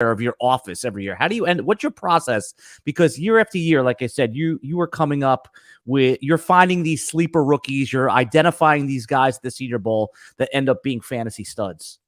of your office every year? How do you end? What's your process? Because year after year, like I said, you are coming up with, you're finding these sleeper rookies, you're identifying these guys at the Senior Bowl that end up being fantasy studs.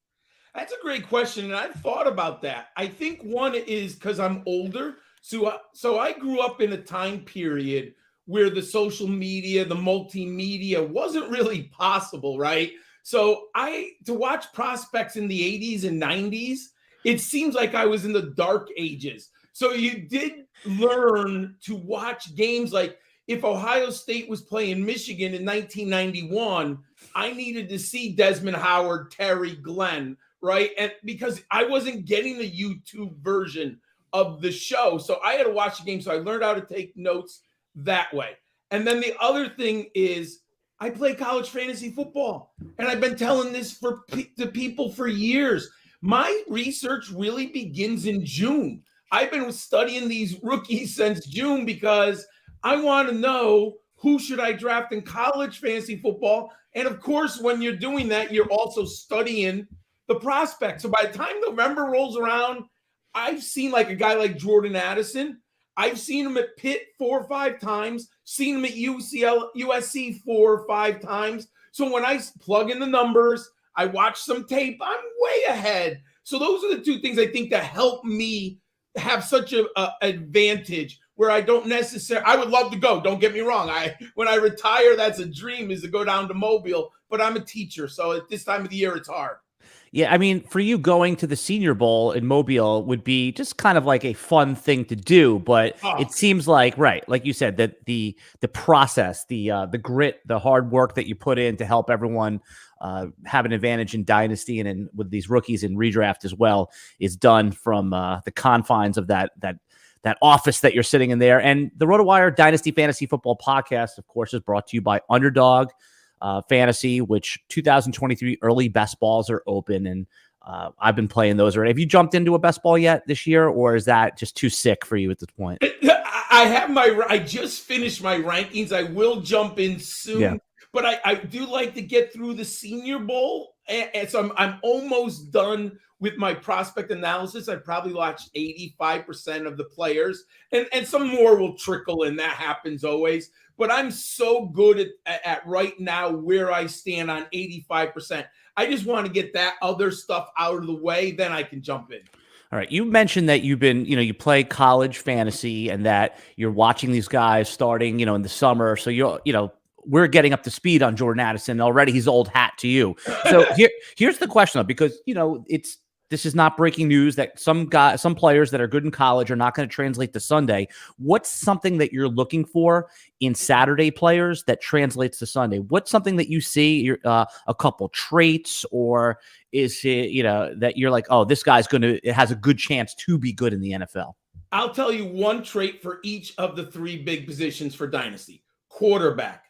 That's a great question, and I've thought about that. I think one is because I'm older, so I grew up in a time period where the social media, the multimedia wasn't really possible, right? So to watch prospects in the 80s and 90s, it seems like I was in the dark ages. So you did learn to watch games like if Ohio State was playing Michigan in 1991, I needed to see Desmond Howard, Terry Glenn, right? And because I wasn't getting the YouTube version of the show. So I had to watch the game. So I learned how to take notes that way. And then the other thing is I play college fantasy football. And I've been telling this to people for years. My research really begins in June. I've been studying these rookies since June because I want to know who should I draft in college fantasy football. And of course, when you're doing that, you're also studying the prospects. So by the time November rolls around, I've seen like a guy like Jordan Addison. I've seen him at Pitt 4 or 5 times, seen him at USC 4 or 5 times. So when I plug in the numbers, I watch some tape, I'm way ahead. So those are the two things I think that help me have such an advantage where I don't necessarily, I would love to go. Don't get me wrong. When I retire, that's a dream, is to go down to Mobile, but I'm a teacher. So at this time of the year, it's hard. Yeah, I mean, for you, going to the Senior Bowl in Mobile would be just kind of like a fun thing to do, but it seems like, right, like you said, that the process, the grit, the hard work that you put in to help everyone have an advantage in Dynasty and with these rookies in redraft as well is done from the confines of that office that you're sitting in there. And the RotoWire Dynasty Fantasy Football Podcast, of course, is brought to you by Underdog Fantasy, which 2023 early best balls are open, and I've been playing those already. Have you jumped into a best ball yet this year, or is that just too sick for you at this point? I just finished my rankings. I will jump in soon, but I do like to get through the Senior Bowl, and so I'm almost done with my prospect analysis. I probably watched 85% of the players, and some more will trickle in. That happens always. But I'm so good at right now where I stand on 85%. I just want to get that other stuff out of the way, then I can jump in. All right. You mentioned that you've been, you play college fantasy and that you're watching these guys starting, in the summer. So we're getting up to speed on Jordan Addison already. He's old hat to you. So here's the question, though, because, this is not breaking news that some players that are good in college are not going to translate to Sunday. What's something that you're looking for in Saturday players that translates to Sunday? What's something that you see, a couple traits, or is it, that you're like, oh, this guy's it has a good chance to be good in the NFL? I'll tell you one trait for each of the 3 big positions for Dynasty. Quarterback.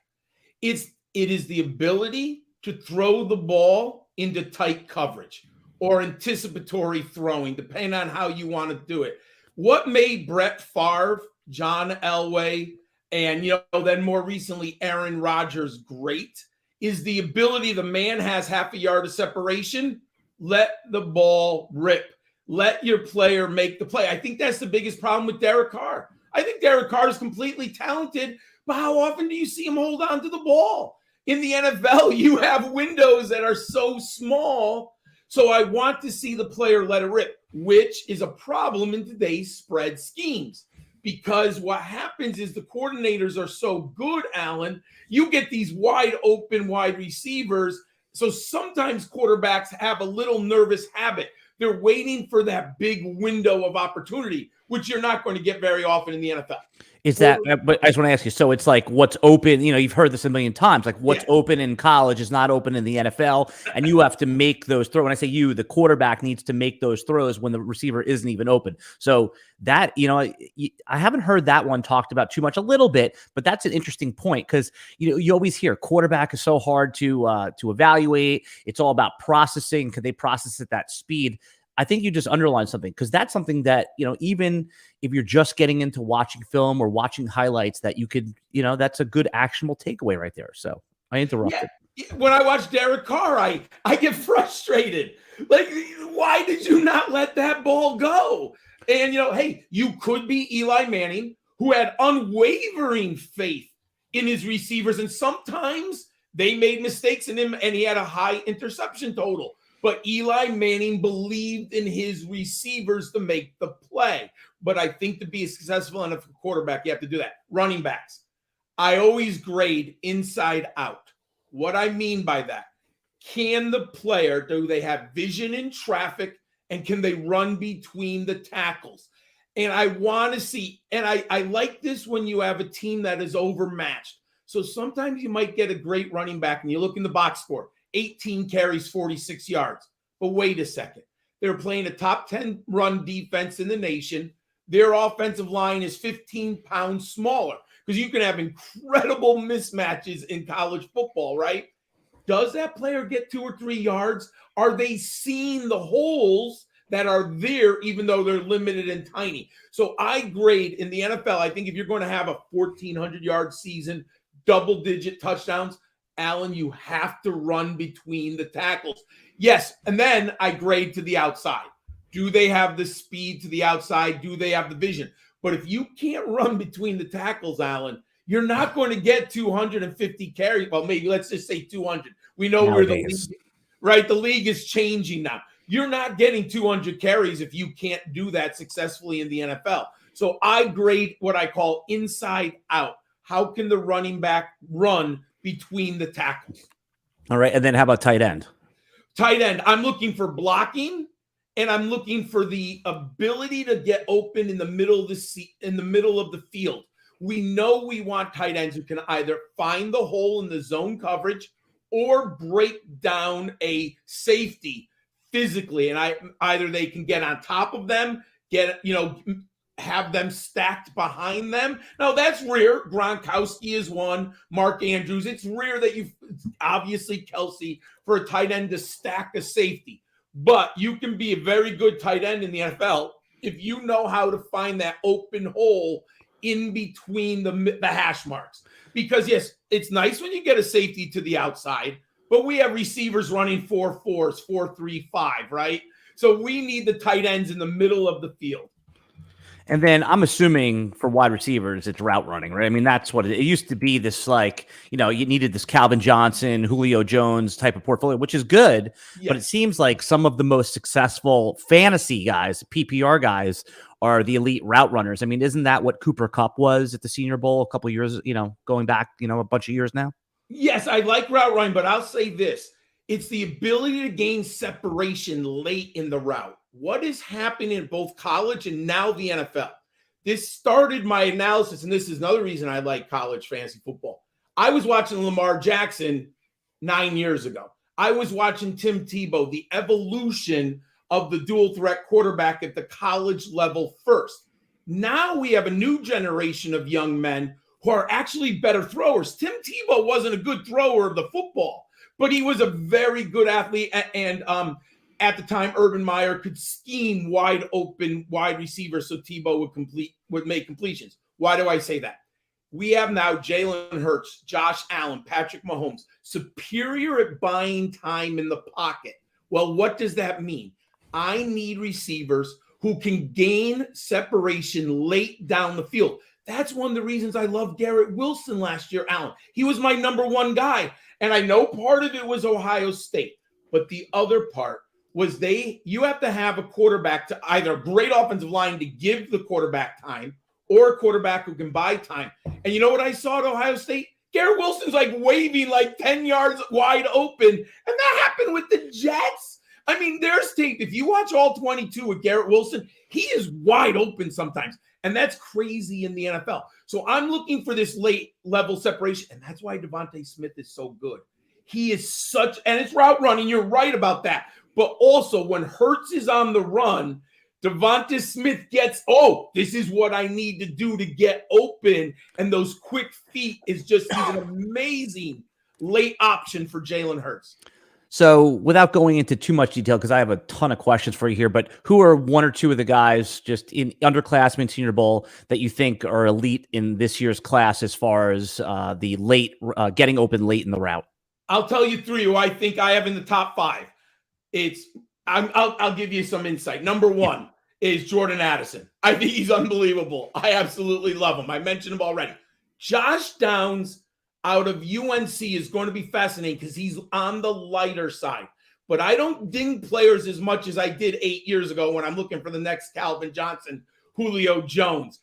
It is the ability to throw the ball into tight coverage or anticipatory throwing, depending on how you want to do it. What made Brett Favre, John Elway, and then more recently Aaron Rodgers great is the ability the man has half a yard of separation. Let the ball rip. Let your player make the play. I think that's the biggest problem with Derek Carr. I think Derek Carr is completely talented, but how often do you see him hold on to the ball? In the NFL, you have windows that are so small. So I want to see the player let it rip, which is a problem in today's spread schemes. Because what happens is the coordinators are so good, Alan, you get these wide open wide receivers. So sometimes quarterbacks have a little nervous habit. They're waiting for that big window of opportunity, which you're not going to get very often in the NFL. Is that, but I just want to ask you, so it's like what's open, you've heard this a million times, like what's open in college is not open in the NFL, and you have to make those throws. When I say you, the quarterback needs to make those throws when the receiver isn't even open. So that, I haven't heard that one talked about too much, a little bit, but that's an interesting point because, you always hear quarterback is so hard to evaluate. It's all about processing. Could they process at that speed? I think you just underlined something because that's something that, even if you're just getting into watching film or watching highlights, that you could, that's a good actionable takeaway right there. So I interrupted. when I watch Derek Carr, I get frustrated. Like, why did you not let that ball go? And, hey, you could be Eli Manning, who had unwavering faith in his receivers. And sometimes they made mistakes in him, and he had a high interception total. But Eli Manning believed in his receivers to make the play. But I think to be a successful NFL quarterback, you have to do that. Running backs, I always grade inside out. What I mean by that, can the player, do they have vision in traffic, and can they run between the tackles? And I want to see, and I like this when you have a team that is overmatched. So sometimes you might get a great running back and you look in the box score, 18 carries, 46 yards. But wait a second. They're playing a top 10 run defense in the nation. Their offensive line is 15 pounds smaller, because you can have incredible mismatches in college football, right? Does that player get 2 or 3 yards? Are they seeing the holes that are there, even though they're limited and tiny? So I grade in the NFL, I think if you're going to have a 1,400-yard season, double-digit touchdowns, Alan, you have to run between the tackles. Yes, and then I grade to the outside. Do they have the speed to the outside? Do they have the vision? But if you can't run between the tackles, Alan, you're not going to get 250 carries. Well, maybe let's just say 200. We know where the league, right? The league is changing now. You're not getting 200 carries if you can't do that successfully in the NFL. So I grade what I call inside out. How can the running back run between the tackles? All right. And then how about tight end? Tight end, I'm looking for blocking, and I'm looking for the ability to get open in the middle of the field. We know we want tight ends who can either find the hole in the zone coverage or break down a safety physically. And either they can get on top of them, have them stacked behind them. Now, that's rare. Gronkowski is one. Mark Andrews. It's rare that obviously Kelsey, for a tight end to stack a safety. But you can be a very good tight end in the NFL if you know how to find that open hole in between the hash marks. Because, yes, it's nice when you get a safety to the outside, but we have receivers running 4.4s, 4.35, right? So we need the tight ends in the middle of the field. And then I'm assuming for wide receivers, it's route running, right? I mean, that's what it used to be. This you needed this Calvin Johnson, Julio Jones type of portfolio, which is good. Yeah. But it seems like some of the most successful fantasy guys, PPR guys, are the elite route runners. I mean, isn't that what Cooper Kupp was at the Senior Bowl a couple of years, going back, a bunch of years now? Yes, I like route running, but I'll say this. It's the ability to gain separation late in the route. What is happening in both college and now the NFL? This started my analysis, and this is another reason I like college fantasy football. I was watching Lamar Jackson 9 years ago. I was watching Tim Tebow, the evolution of the dual threat quarterback at the college level first. Now we have a new generation of young men who are actually better throwers. Tim Tebow wasn't a good thrower of the football, but he was a very good athlete. And at the time, Urban Meyer could scheme wide open wide receivers so Tebow would make completions. Why do I say that? We have now Jalen Hurts, Josh Allen, Patrick Mahomes, superior at buying time in the pocket. Well, what does that mean? I need receivers who can gain separation late down the field. That's one of the reasons I loved Garrett Wilson last year, Allen. He was my number one guy. And I know part of it was Ohio State, but the other part was you have to have a quarterback to either a great offensive line to give the quarterback time or a quarterback who can buy time. And you know what I saw at Ohio State? Garrett Wilson's like waving like 10 yards wide open. And that happened with the Jets. I mean, there's tape. If you watch all 22 with Garrett Wilson, he is wide open sometimes. And that's crazy in the NFL. So I'm looking for this late level separation. And that's why Devontae Smith is so good. He is and it's route running. You're right about that. But also when Hurts is on the run, Devontae Smith gets, this is what I need to do to get open. And those quick feet he's an amazing late option for Jalen Hurts. So without going into too much detail, because I have a ton of questions for you here, but who are one or two of the guys just in underclassmen Senior Bowl that you think are elite in this year's class as far as the late getting open late in the route? I'll tell you 3 who I think I have in the top 5. I'll give you some insight. Number 1 is Jordan Addison. I think he's unbelievable. I absolutely love him. I mentioned him already. Josh Downs out of UNC is going to be fascinating because he's on the lighter side. But I don't ding players as much as I did 8 years ago when I'm looking for the next Calvin Johnson, Julio Jones.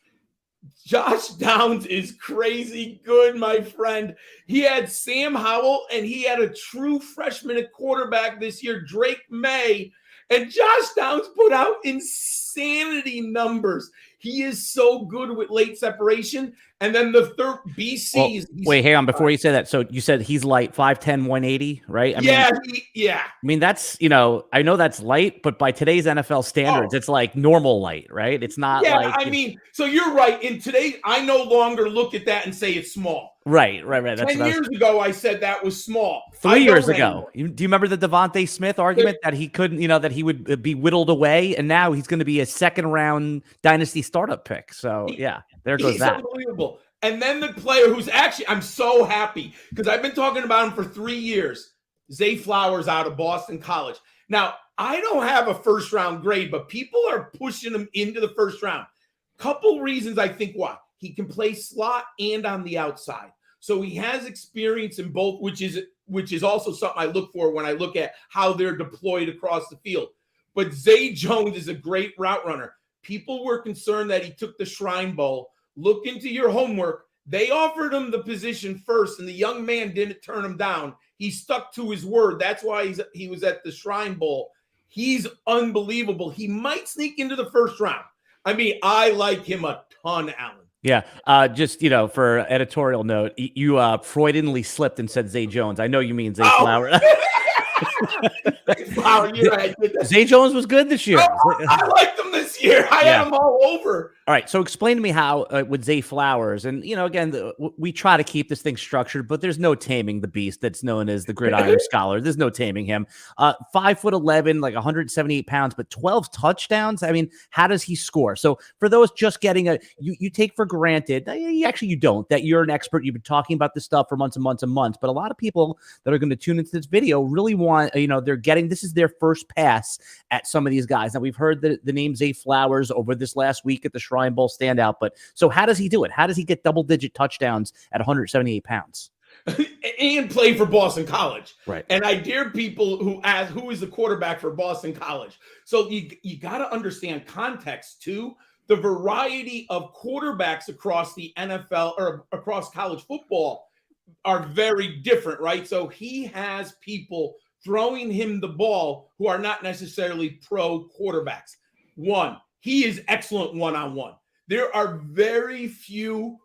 Josh Downs is crazy good, my friend. He had Sam Howell, and he had a true freshman at quarterback this year, Drake May. And Josh Downs put out insanity numbers. He is so good with late separation. And then the third BC. Wait, hang on. Before you say that, so you said he's light, 5'10", 180, right? Yeah. I mean, that's, I know that's light, but by today's NFL standards, it's like normal light, right? It's not so you're right. In today, I no longer look at that and say it's small. Right. 10 years ago, I said that was small. 3 years ago. Do you remember the Devontae Smith argument that he couldn't, that he would be whittled away? And now he's going to be a second-round dynasty startup pick. So, there goes that. Unbelievable. And then the player who's actually, I'm so happy because I've been talking about him for 3 years, Zay Flowers out of Boston College. Now, I don't have a first-round grade, but people are pushing him into the first round. Couple reasons I think why. He can play slot and on the outside. So he has experience in both, which is also something I look for when I look at how they're deployed across the field. But Zay Jones is a great route runner. People were concerned that he took the Shrine Bowl. Look into your homework. They offered him the position first, and the young man didn't turn him down. He stuck to his word. That's why he was at the Shrine Bowl. He's unbelievable. He might sneak into the first round. I mean, I like him a ton, Alan. Yeah. Just, for editorial note, you Freudianly slipped and said Zay Jones. I know you mean Zay Flowers. Wow, you're right. Zay Jones was good this year. I liked him this year. I had him all over. All right. So explain to me how with Zay Flowers, and, again, we try to keep this thing structured, but there's no taming the beast that's known as the Gridiron Scholar. There's no taming him. 5'11", like 178 pounds, but 12 touchdowns. I mean, how does he score? So for those just getting you take for granted, actually you don't, that you're an expert. You've been talking about this stuff for months and months and months, but a lot of people that are going to tune into this video really want, they're getting, this is their first pass at some of these guys. Now we've heard the name Zay Flowers over this last week at the Shrine Bowl standout, but so how does he do it? How does he get double-digit touchdowns at 178 pounds? And play for Boston College. Right. And I dare people who ask, who is the quarterback for Boston College? So you got to understand context too. The variety of quarterbacks across the NFL or across college football are very different, right? So he has people throwing him the ball who are not necessarily pro quarterbacks. One, he is excellent one-on-one. There are very few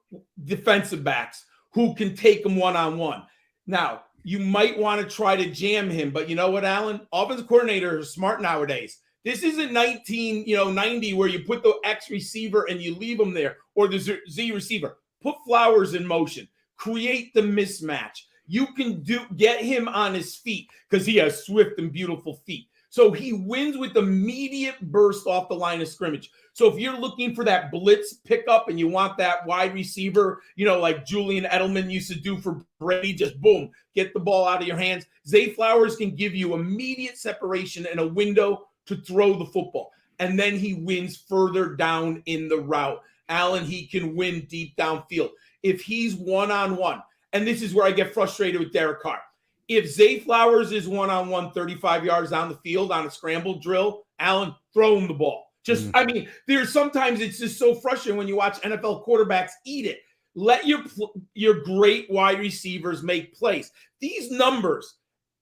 defensive backs who can take him one-on-one. Now, you might want to try to jam him, but you know what, Alan? Offensive coordinators are smart nowadays. This isn't 90 where you put the X receiver and you leave him there, or the Z receiver. Put Flowers in motion. Create the mismatch. You can get him on his feet because he has swift and beautiful feet. So he wins with immediate burst off the line of scrimmage. So if you're looking for that blitz pickup and you want that wide receiver, like Julian Edelman used to do for Brady, just boom, get the ball out of your hands. Zay Flowers can give you immediate separation and a window to throw the football. And then he wins further down in the route. Allen, he can win deep downfield. If he's one-on-one, and this is where I get frustrated with Derek Carr. If Zay Flowers is one-on-one 35 yards down the field on a scramble drill, Allen, throw him the ball. I mean, there's sometimes it's just so frustrating when you watch NFL quarterbacks eat it. Let your great wide receivers make plays. These numbers,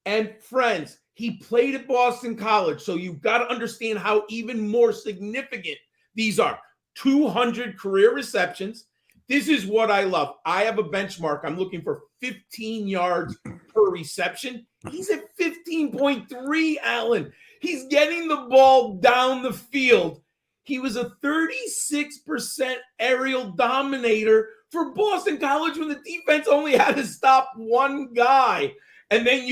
and friends, he played at Boston College, so you've got to understand how even more significant these are. 200 career receptions. This is what I love. I have a benchmark. I'm looking for 15 yards per reception. He's at 15.3, Allen. He's getting the ball down the field. He was a 36% aerial dominator for Boston College when the defense only had to stop one guy. And then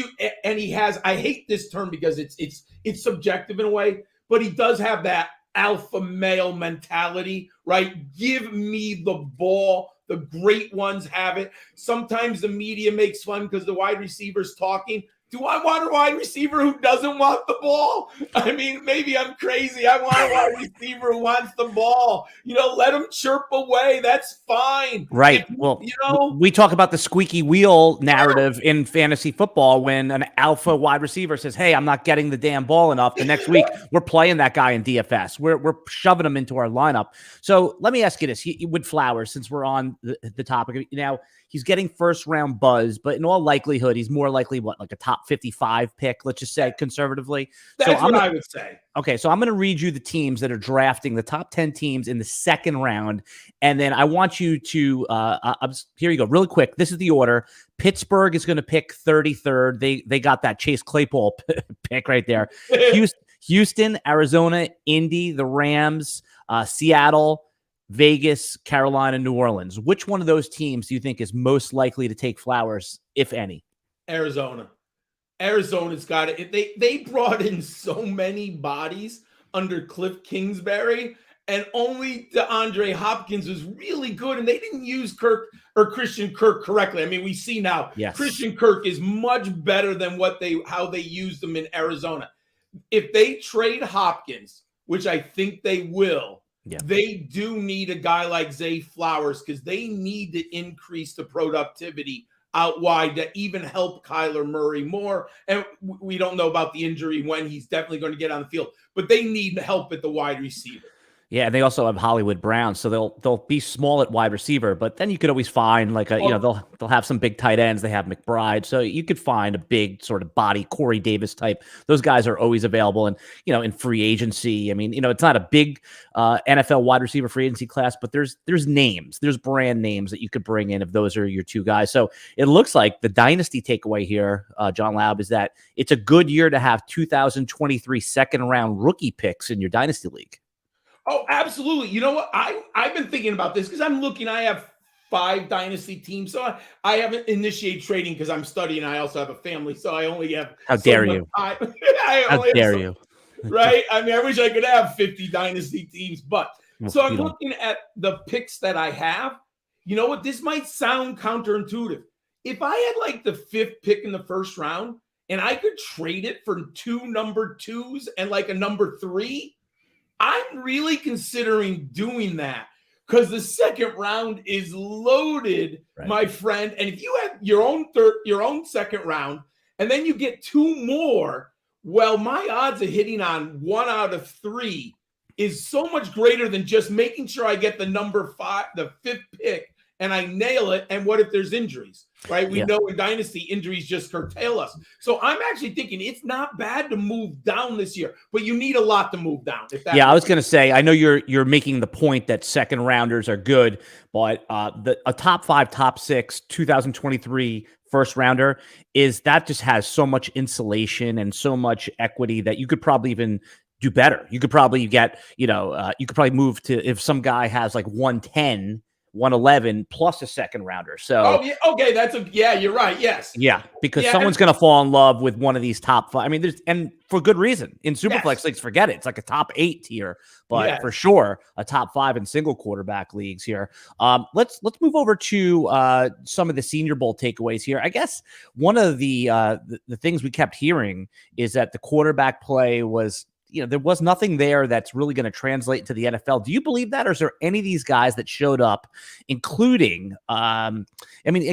he has, I hate this term because it's subjective in a way, but he does have that alpha male mentality, right? Give me the ball The great ones have it. Sometimes the media makes fun because the wide receiver's talking. Do I want a wide receiver who doesn't want the ball? I mean, maybe I'm crazy. I want a wide receiver who wants the ball. Let him chirp away. That's fine. Right. Well, we talk about the squeaky wheel narrative in fantasy football when an alpha wide receiver says, hey, I'm not getting the damn ball enough. The next week, we're playing that guy in DFS. We're shoving him into our lineup. So let me ask you this. With Flowers, since we're on the topic, now he's getting first round buzz, but in all likelihood, he's more likely like a top 55 pick, let's just say conservatively. That's what I would say. Okay, so I'm going to read you the teams that are drafting the top 10 teams in the second round, and then I want you to here you go, really quick. This is the order. Pittsburgh is going to pick 33rd. They got that Chase Claypool pick right there. Houston, Arizona, Indy, the Rams, Seattle, Vegas, Carolina, New Orleans. Which one of those teams do you think is most likely to take Flowers, if any? Arizona. Arizona's got it. They brought in so many bodies under Cliff Kingsbury, and only DeAndre Hopkins was really good, and they didn't use Christian Kirk correctly. I mean, we see now Christian Kirk is much better than how they used him in Arizona. If they trade Hopkins, which I think they will, they do need a guy like Zay Flowers because they need to increase the productivity out wide to even help Kyler Murray more. And we don't know about the injury when he's definitely going to get on the field, but they need help at the wide receiver. Yeah, and they also have Hollywood Brown, so they'll be small at wide receiver, but then you could always find they'll have some big tight ends. They have McBride, so you could find a big sort of body Corey Davis type. Those guys are always available, and in free agency. I mean, it's not a big NFL wide receiver free agency class, but there's brand names that you could bring in if those are your two guys. So it looks like the dynasty takeaway here, John Laub, is that it's a good year to have 2023 second round rookie picks in your dynasty league. Oh, absolutely. You know what? I've been thinking about this because I'm looking. I have 5 dynasty teams, so I haven't initiated trading because I'm studying. I also have a family, so I only have. How dare you? How dare you? Right? I mean, I wish I could have 50 dynasty teams, but so I'm looking at the picks that I have. You know what? This might sound counterintuitive. If I had like the 5th pick in the first round and I could trade it for 2 number 2s and like a number 3. I'm really considering doing that because the second round is loaded, my friend. And if you have your own second round, and then you get 2 more, well, my odds of hitting on 1 out of 3 is so much greater than just making sure I get the number 5, the 5th pick, and I nail it. And what if there's injuries, right? We know in Dynasty, injuries just curtail us. So I'm actually thinking it's not bad to move down this year, but you need a lot to move down. I was going to say, I know you're making the point that second rounders are good, but a top 5, top 6, 2023 first rounder just has so much insulation and so much equity that you could probably even do better. You could probably get, you could probably move to, if some guy has like 110, 111 plus a second rounder. So okay, you're right. Yes. Yeah, because someone's going to fall in love with one of these top 5. I mean, and for good reason. In Superflex leagues, forget it. It's like a top 8 tier, but for sure a top 5 in single quarterback leagues here. Let's move over to some of the Senior Bowl takeaways here. I guess one of the things we kept hearing is that the quarterback play was, there was nothing there that's really going to translate to the NFL. Do you believe that? Or is there any of these guys that showed up, including, I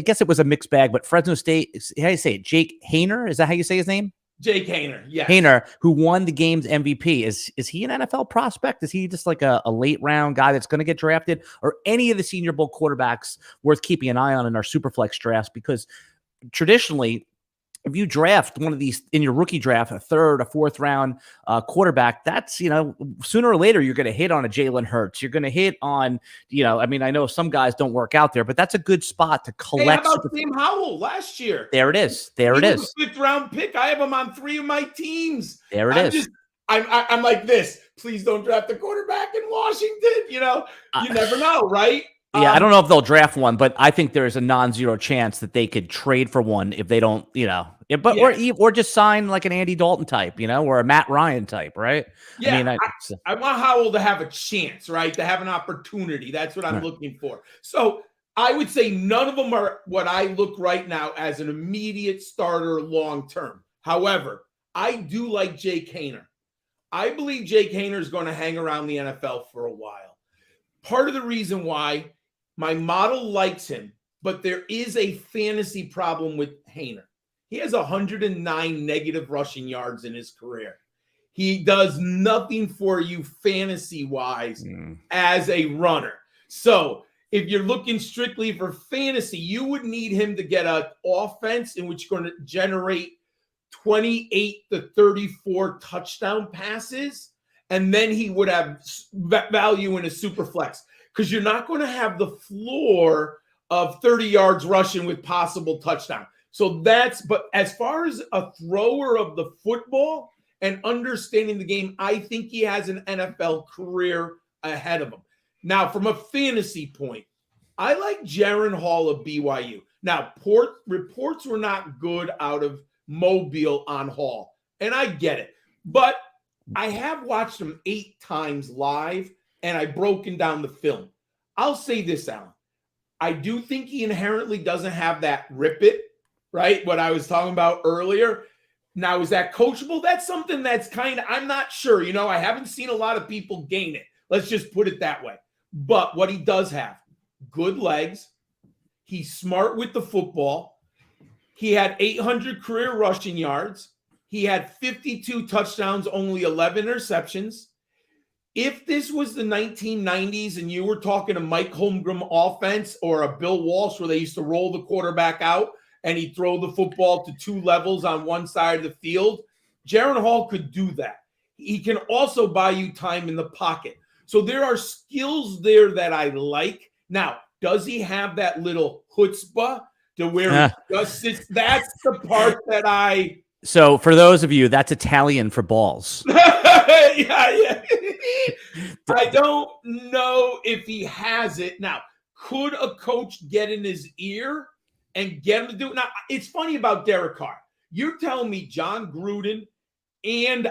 guess it was a mixed bag, but Fresno State, how do you say it? Jake Haener? Is that how you say his name? Jake Haener, yes. Haener, who won the game's MVP. Is he an NFL prospect? Is he just like a late round guy that's going to get drafted? Or any of the Senior Bowl quarterbacks worth keeping an eye on in our Superflex drafts? Because traditionally, if you draft one of these in your rookie draft, a 3rd, a 4th round quarterback, that's, sooner or later, you're going to hit on a Jalen Hurts. You're going to hit on, I know some guys don't work out there, but that's a good spot to collect. How about Sam Howell last year? There it is. He was a 5th round pick. I have him on 3 of my teams. There it is. I'm like this. Please don't draft the quarterback in Washington. You never know, right? Yeah, I don't know if they'll draft one, but I think there's a non-zero chance that they could trade for one if they don't, or just sign like an Andy Dalton type, or a Matt Ryan type, right? Yeah, I want Howell to have a chance, right? To have an opportunity. That's what I'm looking for. So I would say none of them are what I look right now as an immediate starter long term. However, I do like Jake Haener. I believe Jake Haener is going to hang around the NFL for a while. Part of the reason why my model likes him, but there is a fantasy problem with Haener. He has 109 negative rushing yards in his career. He does nothing for you fantasy-wise as a runner. So if you're looking strictly for fantasy, you would need him to get an offense in which you're going to generate 28 to 34 touchdown passes, and then he would have value in a super flex, because you're not going to have the floor of 30 yards rushing with possible touchdown. So but as far as a thrower of the football and understanding the game, I think he has an NFL career ahead of him. Now, from a fantasy point, I like Jaren Hall of BYU. Now, reports were not good out of Mobile on Hall, and I get it. But I have watched him 8 times live, and I've broken down the film. I'll say this, Alan. I do think he inherently doesn't have that rip it, right? What I was talking about earlier. Now, is that coachable? That's something that's I'm not sure. I haven't seen a lot of people gain it. Let's just put it that way. But what he does have, good legs. He's smart with the football. He had 800 career rushing yards. He had 52 touchdowns, only 11 interceptions. If this was the 1990s and you were talking a Mike Holmgren offense or a Bill Walsh where they used to roll the quarterback out and he'd throw the football to 2 levels on one side of the field, Jaren Hall could do that. He can also buy you time in the pocket. So there are skills there that I like. Now, does he have that little chutzpah to where he just sits? That's the part that I... So for those of you, that's Italian for balls. yeah. I don't know if he has it. Now, could a coach get in his ear and get him to do it? Now, it's funny about Derek Carr. You're telling me John Gruden and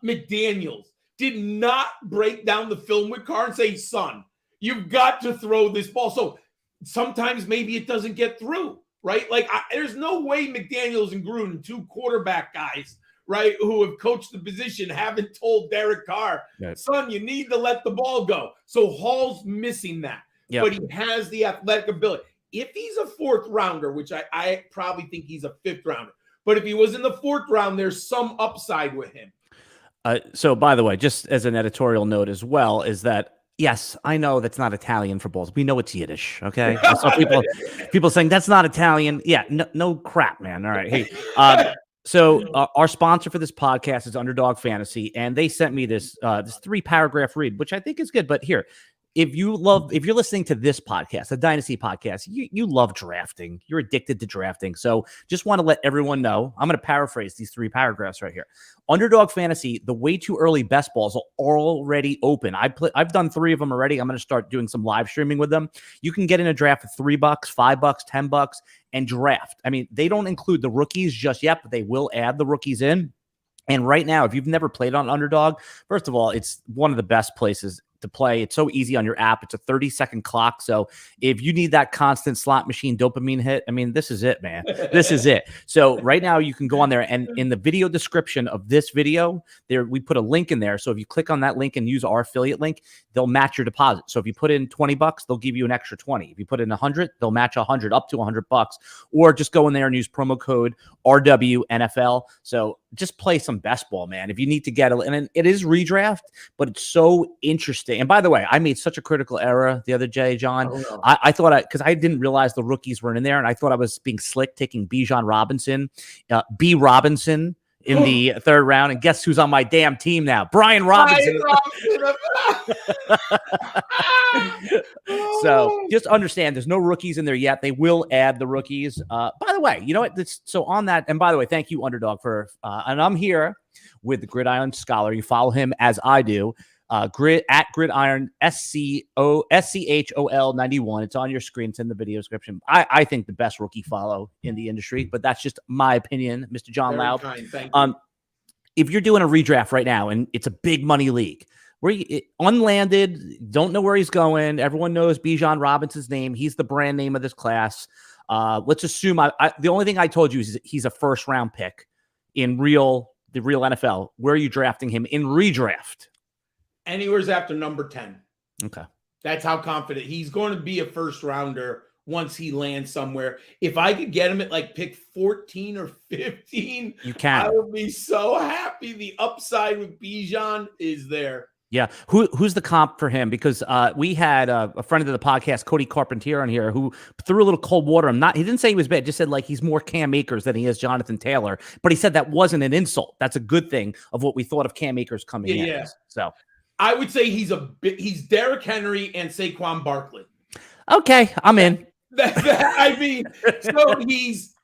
McDaniels did not break down the film with Carr and say, son, you've got to throw this ball. So sometimes maybe it doesn't get through, right? Like, there's no way McDaniels and Gruden, 2 quarterback guys, right, who have coached the position, haven't told Derek Carr, son, you need to let the ball go. So Hall's missing that. But he has the athletic ability. If he's a 4th rounder, which I probably think he's a 5th rounder, but if he was in the 4th round, there's some upside with him. So, by the way, just as an editorial note as well, is that, yes, I know that's not Italian for balls. We know it's Yiddish, okay? So people saying that's not Italian. Yeah, no crap, man. All right. Hey, so our sponsor for this podcast is Underdog Fantasy, and they sent me this 3-paragraph read, which I think is good. But here, if you're listening to this podcast, the Dynasty podcast, you love drafting. You're addicted to drafting. So just want to let everyone know, I'm going to paraphrase these 3 paragraphs right here. Underdog Fantasy, the way too early best balls are already open. I've done 3 of them already. I'm going to start doing some live streaming with them. You can get in a draft for $3, $5, $10, and draft. I mean, they don't include the rookies just yet, but they will add the rookies in. And right now, if you've never played on Underdog, first of all, it's one of the best places to play. It's so easy on your app. It's a 30-second clock. So if you need that constant slot machine dopamine hit, I mean, this is it, man. This is it. So right now you can go on there, and in the video description of this video, we put a link in there. So if you click on that link and use our affiliate link, they'll match your deposit. So if you put in $20, they'll give you an extra 20. If you put in 100, they'll match 100 up to $100, or just go in there and use promo code RWNFL. So just play some best ball, man. If you need to get and it is redraft, but it's so interesting. And by the way, I made such a critical error the other day, John. Oh, no. I thought because I didn't realize the rookies weren't in there, and I thought I was being slick taking Bijan Robinson, B. Robinson in the 3rd round. And guess who's on my damn team now? Brian Robinson. So just understand there's no rookies in there yet. They will add the rookies. By the way, you know what? So on that, and by the way, thank you, Underdog, for and I'm here with the Gridiron Scholar. You follow him as I do. At Gridiron SCHOL 91. It's on your screen. It's in the video description. I think the best rookie follow in the industry, but that's just my opinion, Mr. John Laub. Thank you. If you're doing a redraft right now and it's a big money league, unlanded, don't know where he's going. Everyone knows Bijan Robinson's name. He's the brand name of this class. Let's assume the only thing I told you is he's a first round pick in the real NFL. Where are you drafting him in redraft? Anywhere's after number 10. Okay. That's how confident he's going to be a first rounder once he lands somewhere. If I could get him at like pick 14 or 15, you can. I would be so happy. The upside with Bijan is there. Yeah. Who's the comp for him? Because we had a friend of the podcast, Cody Carpentier, on here who threw a little cold water. He didn't say he was bad, just said like he's more Cam Akers than he is Jonathan Taylor. But he said that wasn't an insult. That's a good thing of what we thought of Cam Akers coming in. Yeah. So I would say he's Derrick Henry and Saquon Barkley. Okay, I'm in. I mean, so he's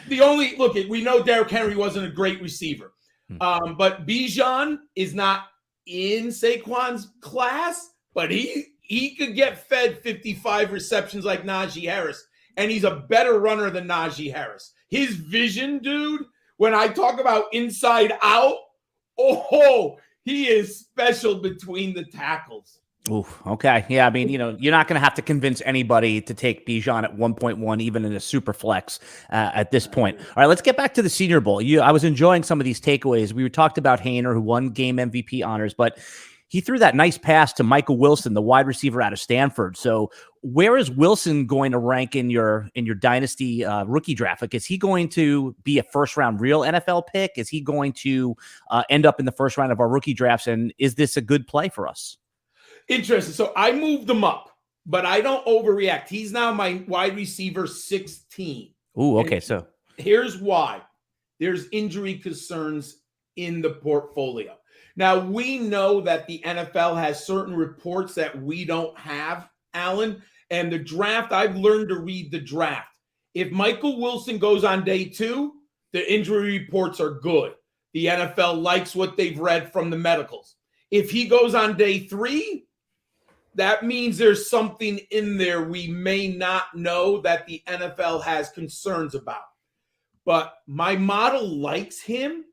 the only look. We know Derrick Henry wasn't a great receiver, but Bijan is not in Saquon's class. But he could get fed 55 receptions like Najee Harris, and he's a better runner than Najee Harris. His vision, dude. When I talk about inside out, he is special between the tackles. Ooh, okay. Yeah, I mean, you're not going to have to convince anybody to take Bijan at 1.1, even in a super flex at this point. All right, let's get back to the Senior Bowl. I was enjoying some of these takeaways. We talked about Haener, who won game MVP honors, but he threw that nice pass to Michael Wilson, the wide receiver out of Stanford. So where is Wilson going to rank in your dynasty rookie draft? Like, is he going to be a first-round real NFL pick? Is he going to end up in the first round of our rookie drafts? And is this a good play for us? Interesting. So I moved him up, but I don't overreact. He's now my wide receiver 16. Ooh, okay. So here's why. There's injury concerns in the portfolio. Now, we know that the NFL has certain reports that we don't have, Alan, and the draft, I've learned to read the draft. If Michael Wilson goes on day 2, the injury reports are good. The NFL likes what they've read from the medicals. If he goes on day 3, that means there's something in there we may not know that the NFL has concerns about. But my model likes him.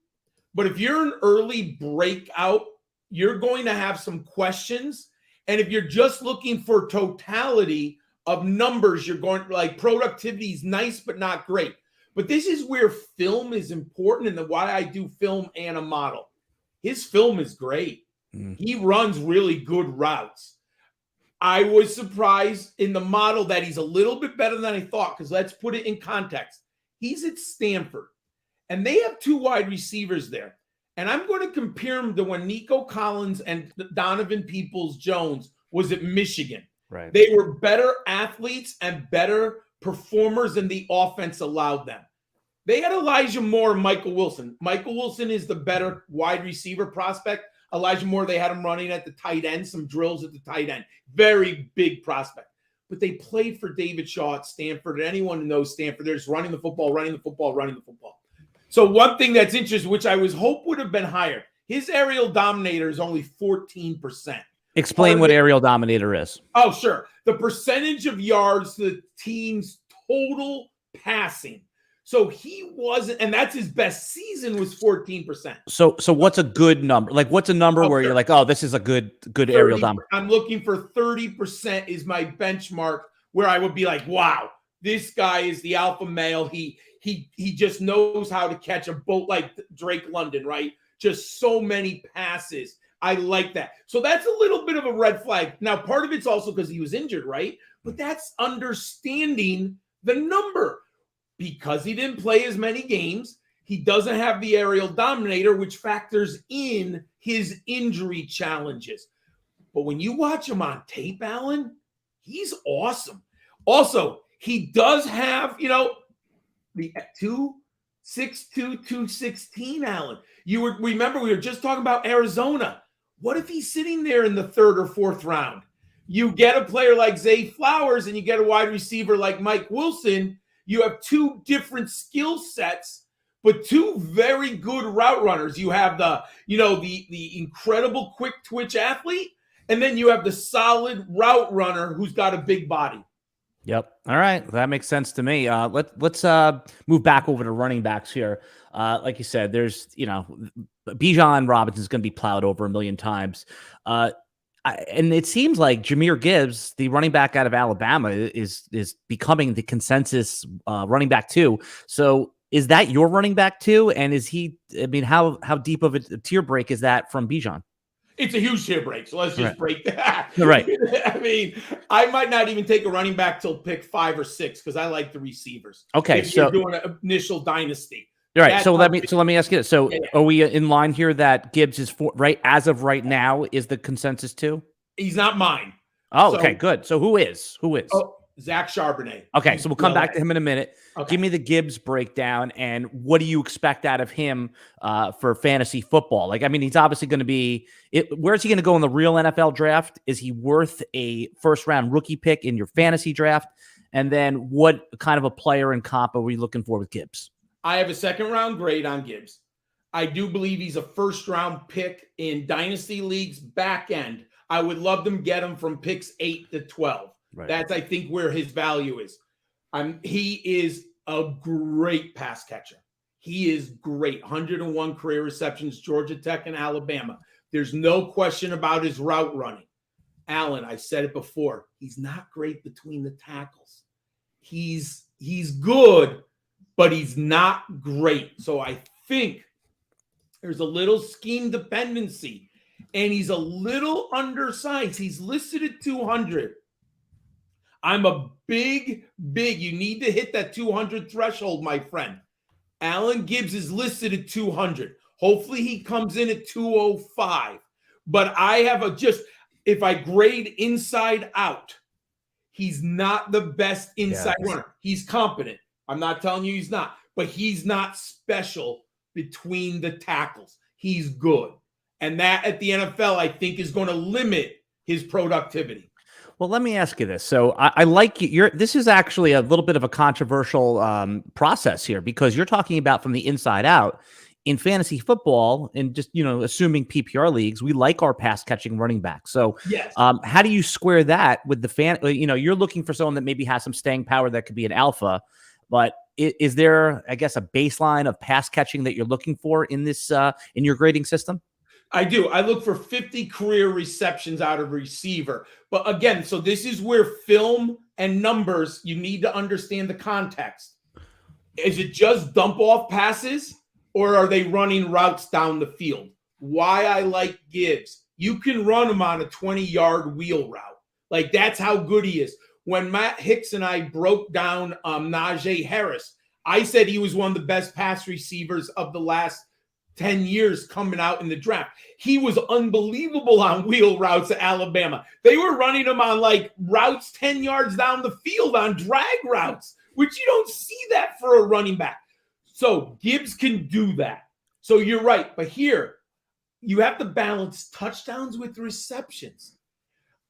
But if you're an early breakout, you're going to have some questions. And if you're just looking for totality of numbers, you're going like productivity is nice, but not great. But this is where film is important and why I do film and a model. His film is great. He runs really good routes. I was surprised in the model that he's a little bit better than I thought, because let's put it in context. He's at Stanford, and they have 2 wide receivers there. And I'm going to compare him to when Nico Collins and Donovan Peoples-Jones was at Michigan. Right. They were better athletes and better performers than the offense allowed them. They had Elijah Moore and Michael Wilson. Michael Wilson is the better wide receiver prospect. Elijah Moore, they had him running at the tight end, some drills at the tight end. Very big prospect. But they played for David Shaw at Stanford. And anyone who knows Stanford, they're just running the football, running the football, running the football. So one thing that's interesting, which I was hope would have been higher, his aerial dominator is only 14%. Explain what aerial dominator is. Oh, sure. The percentage of yards to the team's total passing. So he wasn't, and that's his best season was 14%. So what's a good number? Like, what's a number where you're like, oh, this is a good aerial dominator? I'm looking for 30% is my benchmark where I would be like, wow, this guy is the alpha male. He just knows how to catch a boat like Drake London, right? Just so many passes. I like that. So that's a little bit of a red flag. Now, part of it's also because he was injured, right? But that's understanding the number. Because he didn't play as many games, he doesn't have the aerial dominator, which factors in his injury challenges. But when you watch him on tape, Alan, he's awesome. Also, he does have, the 2'6", 216, Alan. Remember, we were just talking about Arizona. What if he's sitting there in the 3rd or 4th round? You get a player like Zay Flowers and you get a wide receiver like Mike Wilson. You have 2 different skill sets, but 2 very good route runners. You have the incredible quick twitch athlete, and then you have the solid route runner who's got a big body. Yep. All right. That makes sense to me. Let's move back over to running backs here. Like you said, there's, Bijan Robinson is going to be plowed over a million times. And it seems like Jahmyr Gibbs, the running back out of Alabama, is becoming the consensus running back too. So is that your running back too? And is he? I mean, how deep of a tier break is that from Bijan? It's a huge tier break. So let's just break that. Right. I mean, I might not even take a running back till pick 5 or 6 because I like the receivers. Okay, if you're doing an initial dynasty. All right. So let me ask you this. So are we in line here that Gibbs is right as of right now is the consensus too? He's not mine. Oh, okay, good. So who is? Oh, Zach Charbonnet. Okay, so we'll come back to him in a minute. Okay. Give me the Gibbs breakdown, and what do you expect out of him for fantasy football? Like, I mean, he's obviously going to be where's he going to go in the real NFL draft? Is he worth a first-round rookie pick in your fantasy draft? And then what kind of a player and comp are we looking for with Gibbs? I have a second-round grade on Gibbs. I do believe he's a first-round pick in dynasty leagues back end. I would love them get him from picks 8 to 12. Right. That's, I think, where his value is. He is a great pass catcher. He is great. 101 career receptions, Georgia Tech and Alabama. There's no question about his route running. Allen, I said it before, he's not great between the tackles. He's good, but he's not great. So I think there's a little scheme dependency, and he's a little undersized. He's listed at 200. I'm a big, you need to hit that 200 threshold, my friend. Allen Gibbs is listed at 200. Hopefully he comes in at 205. But I have if I grade inside out, he's not the best inside runner. He's competent. I'm not telling you he's not, but he's not special between the tackles. He's good. And that at the NFL, I think, is going to limit his productivity. Well, let me ask you this. So I like you. This is actually a little bit of a controversial process here because you're talking about from the inside out. In fantasy football, and just, assuming PPR leagues, we like our pass catching running back. So yes. How do you square that with the fan? You're looking for someone that maybe has some staying power that could be an alpha, but is there, I guess, a baseline of pass catching that you're looking for in this, in your grading system? I do. I look for 50 career receptions out of receiver. But again, so this is where film and numbers, you need to understand the context. Is it just dump off passes, or are they running routes down the field? Why I like Gibbs, you can run him on a 20-yard wheel route. Like, that's how good he is. When Matt Hicks and I broke down Najee Harris, I said he was one of the best pass receivers of the last 10 years coming out in the draft. He was unbelievable on wheel routes at Alabama. They were running him on like routes 10 yards down the field on drag routes, which you don't see that for a running back. So Gibbs can do that. So you're right. But here, you have to balance touchdowns with receptions.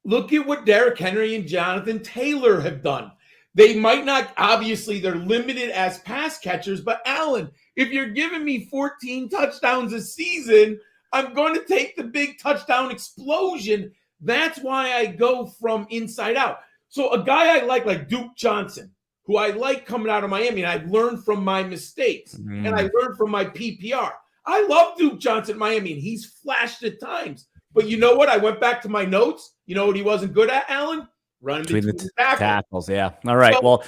Look at what Derrick Henry and Jonathan Taylor have done. They might not, obviously, they're limited as pass catchers, but Allen, if you're giving me 14 touchdowns a season, I'm going to take the big touchdown explosion. That's why I go from inside out. So a guy I like Duke Johnson, who I like coming out of Miami, and I've learned from my mistakes, and I learned from my PPR. I love Duke Johnson at Miami, and he's flashed at times. But you know what? I went back to my notes. You know what he wasn't good at, Allen? Running between the tackles. Yeah. All right. So, well,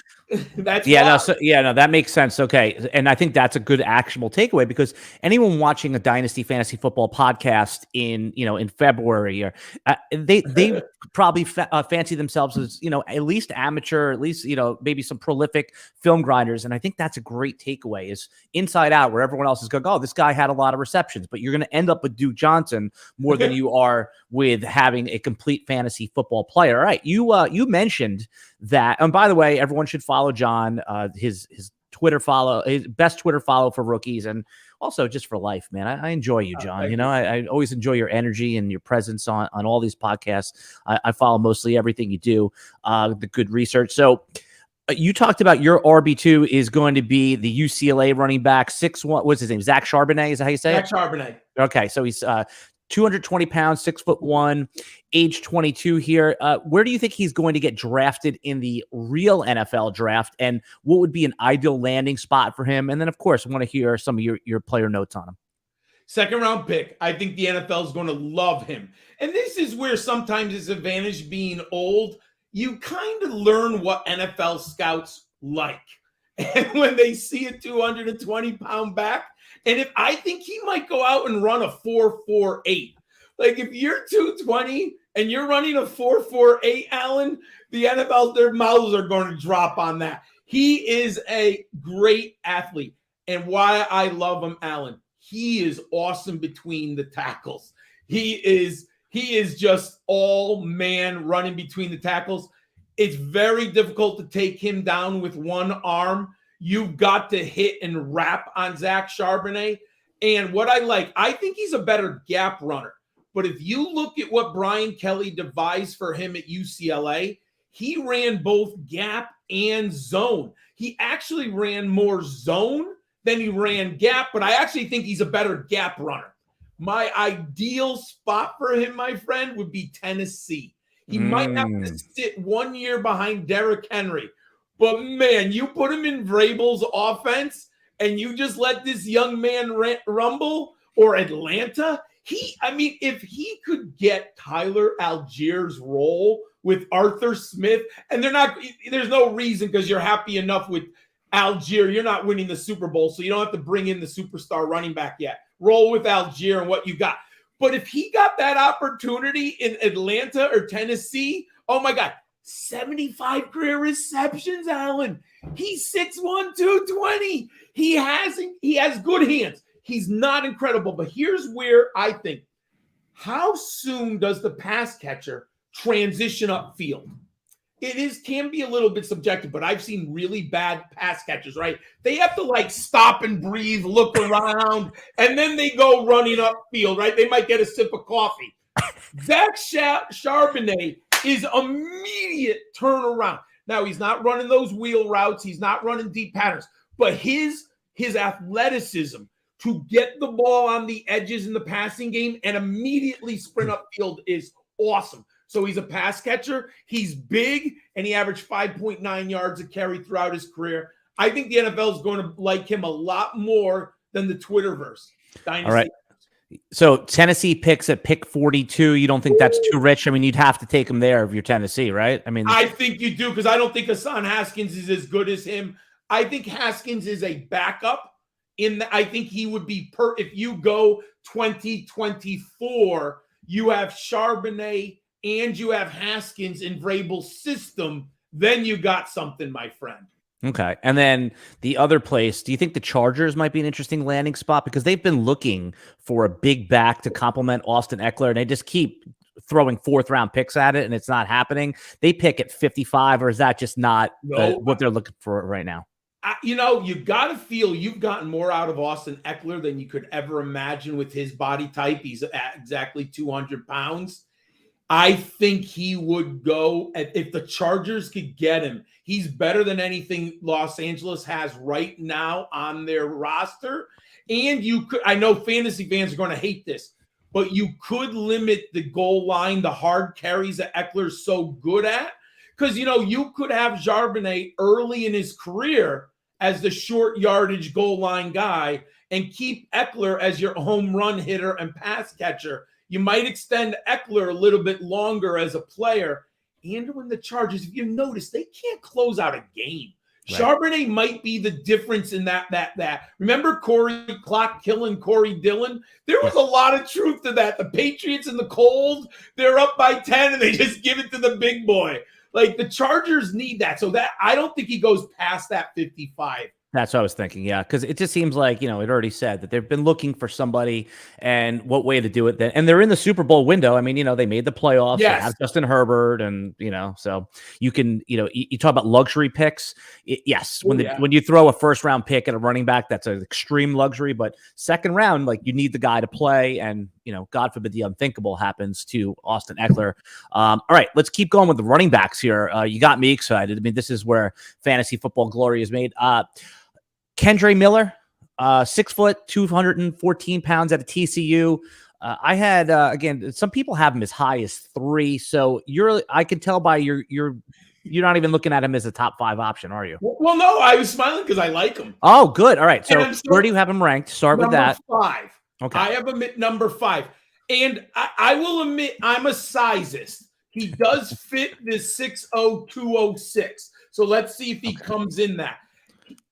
that's that makes sense. Okay. And I think that's a good actionable takeaway because anyone watching a Dynasty Fantasy Football podcast in February or they probably fancy themselves as, at least amateur, at least, maybe some prolific film grinders. And I think that's a great takeaway is inside out where everyone else is going, oh, this guy had a lot of receptions, but you're going to end up with Duke Johnson more than you are with having a complete fantasy football player. All right. You mentioned that, and by the way, everyone should follow John, his Twitter follow, his best Twitter follow for rookies, and also just for life, man. I enjoy you, John. I always enjoy your energy and your presence on all these podcasts. I follow mostly everything you do, the good research. So you talked about your RB2 is going to be the UCLA running back, 6'1". What's his name? Zach Charbonnet, is that how you say it? Zach Charbonnet. Okay, so he's 220 pounds, 6'1", age 22 here. Where do you think he's going to get drafted in the real NFL draft? And what would be an ideal landing spot for him? And then, of course, I want to hear some of your player notes on him. Second round pick. I think the NFL is going to love him. And this is where sometimes it's advantage being old. You kind of learn what NFL scouts like. And when they see a 220-pound back, and if I think he might go out and run a 4.48. Like if you're 220 and you're running a 4.48, Alan, the NFL, their mouths are going to drop on that. He is a great athlete. And why I love him, Alan, he is awesome between the tackles. He is just all man running between the tackles. It's very difficult to take him down with one arm. You've got to hit and wrap on Zach Charbonnet. And what I think he's a better gap runner. But if you look at what Brian Kelly devised for him at UCLA, he ran both gap and zone. He actually ran more zone than he ran gap, but I actually think he's a better gap runner. My ideal spot for him, my friend, would be Tennessee. He might have to sit 1 year behind Derrick Henry. But, man, you put him in Vrabel's offense and you just let this young man rumble, or Atlanta. If he could get Tyler Allgeier's role with Arthur Smith, and there's no reason, because you're happy enough with Allgeier. You're not winning the Super Bowl, so you don't have to bring in the superstar running back yet. Roll with Allgeier and what you got. But if he got that opportunity in Atlanta or Tennessee, oh my God, 75 career receptions, Alan. He's 6'1", 220. He has good hands. He's not incredible, but here's where I think, how soon does the pass catcher transition upfield? Can be a little bit subjective, but I've seen really bad pass catchers, right? They have to stop and breathe, look around, and then they go running upfield, right? They might get a sip of coffee. Zach Charbonnet is immediate turnaround. Now, he's not running those wheel routes. He's not running deep patterns, but his athleticism to get the ball on the edges in the passing game and immediately sprint upfield is awesome. So he's a pass catcher. He's big, and he averaged 5.9 yards a carry throughout his career. I think the NFL is going to like him a lot more than the Twitterverse. Dynasty. All right. So Tennessee picks at pick 42. You don't think that's too rich? I mean, you'd have to take him there if you're Tennessee, right? I mean, I think you do, because I don't think Hassan Haskins is as good as him. I think Haskins is a backup. I think he would be if you go 2024, you have Charbonnet and you have Haskins in Vrabel's system, then you got something, my friend. Okay. And then the other place, do you think the Chargers might be an interesting landing spot? Because they've been looking for a big back to complement Austin Eckler, and they just keep throwing fourth-round picks at it, and it's not happening. They pick at 55, or is that just not what they're looking for right now? You got to feel you've gotten more out of Austin Eckler than you could ever imagine with his body type. He's at exactly 200 pounds. I think he would go, if the Chargers could get him, he's better than anything Los Angeles has right now on their roster. And I know fantasy fans are going to hate this, but you could limit the goal line, the hard carries that Eckler's so good at. Because, you could have Charbonnet early in his career as the short yardage goal line guy and keep Eckler as your home run hitter and pass catcher. You might extend Eckler a little bit longer as a player. And when the Chargers, if you notice, they can't close out a game. Right. Charbonnet might be the difference in that. Remember Corey clock killing Corey Dillon? There was a lot of truth to that. The Patriots in the cold, they're up by 10 and they just give it to the big boy. Like, the Chargers need that. So that I don't think he goes past that 55. That's what I was thinking, yeah, because it just seems like, it already said that they've been looking for somebody and what way to do it then. And they're in the Super Bowl window. I mean, they made the playoffs. Yes. They have Justin Herbert and, so you can, you talk about luxury picks. Yes. When you throw a first round pick at a running back, that's an extreme luxury, but second round, you need the guy to play and, God forbid the unthinkable happens to Austin Eckler. All right, let's keep going with the running backs here. You got me excited. I mean, this is where fantasy football glory is made. Kendre Miller, 6 foot, 214 pounds at a TCU. I had, again, some people have him as high as 3. So I can tell by you're not even looking at him as a top 5 option, are you? Well, no, I was smiling because I like him. Oh, good. All right. So where do you have him ranked? Start with that. 5. Okay. I have him at number 5. And I will admit I'm a sizist. He does fit this 6'0206. So let's see if he comes in that.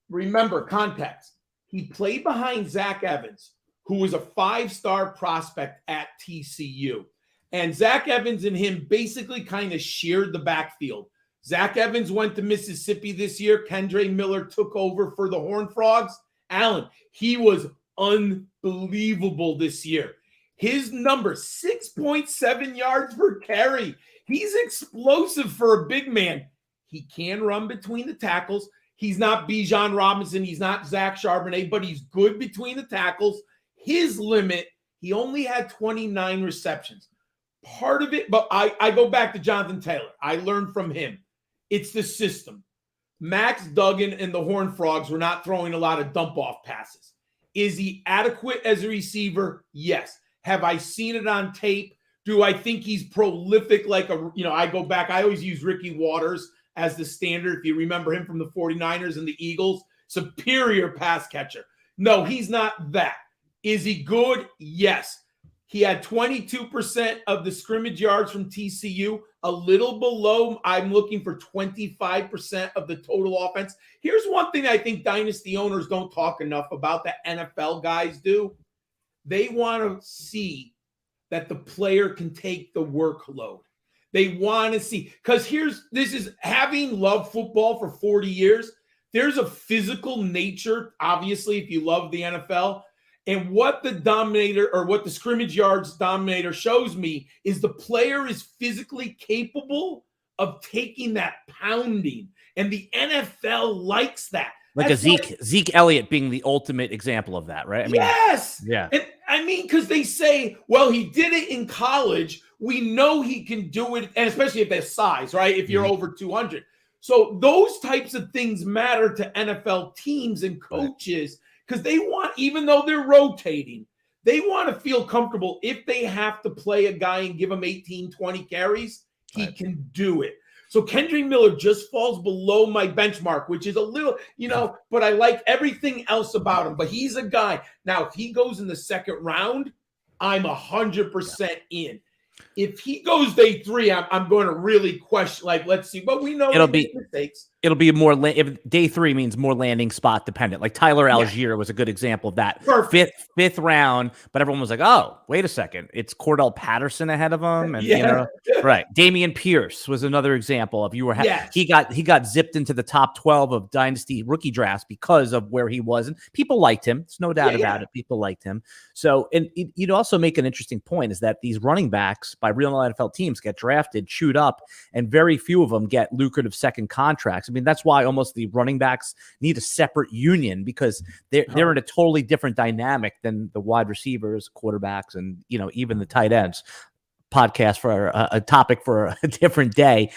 Remember, context. He played behind Zach Evans, who was a 5-star prospect at TCU. And Zach Evans and him basically kind of shared the backfield. Zach Evans went to Mississippi this year. Kendre Miller took over for the Horned Frogs. Allen, he was unbelievable this year. His number, 6.7 yards per carry. He's explosive for a big man. He can run between the tackles. He's not Bijan Robinson. He's not Zach Charbonnet, but he's good between the tackles. His limit, he only had 29 receptions. Part of it, but I go back to Jonathan Taylor. I learned from him. It's the system. Max Duggan and the Horned Frogs were not throwing a lot of dump-off passes. Is he adequate as a receiver? Yes. Have I seen it on tape? Do I think he's prolific I go back. I always use Ricky Waters as the standard. If you remember him from the 49ers and the Eagles, superior pass catcher. No, he's not that. Is he good? Yes. He had 22% of the scrimmage yards from TCU, a little below. I'm looking for 25% of the total offense. Here's one thing I think dynasty owners don't talk enough about that NFL guys do. They want to see that the player can take the workload. They want to see, because this is having loved football for 40 years. There's a physical nature, obviously, if you love the NFL. And what the dominator or what the scrimmage yards dominator shows me is the player is physically capable of taking that pounding. And the NFL likes that. Like that's Zeke Elliott being the ultimate example of that, right? Yes. Yeah. And because they say, well, he did it in college. We know he can do it. And especially if there's size, right? If you're over 200. So those types of things matter to NFL teams and coaches because they want, even though they're rotating, they want to feel comfortable if they have to play a guy and give him 18, 20 carries, he can do it. So Kendre Miller just falls below my benchmark, which is a little, but I like everything else about him. But he's a guy. Now, if he goes in the second round, I'm 100% in. If he goes day 3, I'm going to really question, let's see. But we know it'll be more if day 3 means more landing spot dependent. Like Tyler Algier was a good example of that. Perfect. Fifth round, but everyone was like, oh, wait a second. It's Cordell Patterson ahead of him. And right. Damian Pierce was another example of he got zipped into the top 12 of dynasty rookie drafts because of where he was. And people liked him. There's no doubt about it. People liked him. So, and you'd also make an interesting point is that these running backs by real NFL teams get drafted, chewed up, and very few of them get lucrative second contracts. I mean, that's why almost the running backs need a separate union because they're in a totally different dynamic than the wide receivers, quarterbacks, and even the tight ends. Podcast for a topic for a different day.